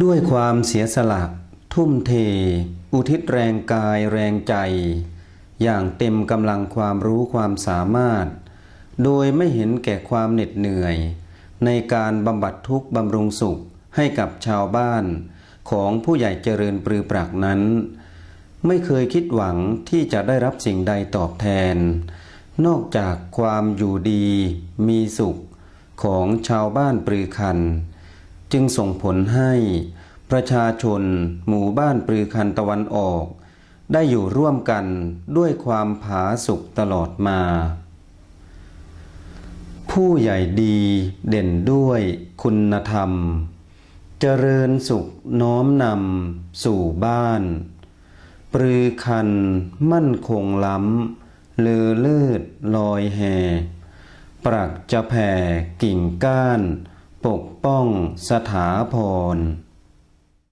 ด้วยความเสียสละทุ่มเทอุทิศแรงกายแรงใจอย่างเต็มกำลังความรู้ความสามารถโดยไม่เห็นแก่ความเหน็ดเหนื่อยในการบำบัดทุกข์บำรุงสุขให้กับชาวบ้านของผู้ใหญ่เจริญปรือปรักนั้นไม่เคยคิดหวังที่จะได้รับสิ่งใดตอบแทนนอกจากความอยู่ดีมีสุขของชาวบ้านปรือคันจึงส่งผลให้ประชาชนหมู่บ้านปรือคันตะวันออกได้อยู่ร่วมกันด้วยความผาสุกตลอดมาผู้ใหญ่ดีเด่นด้วยคุณธรรมเจริญสุขน้อมนำสู่บ้านปรือคันมั่นคงล้ำเลอเลิศลอยแห่ปรักจะแผ่กิ่งก้านปกป้องสถาพร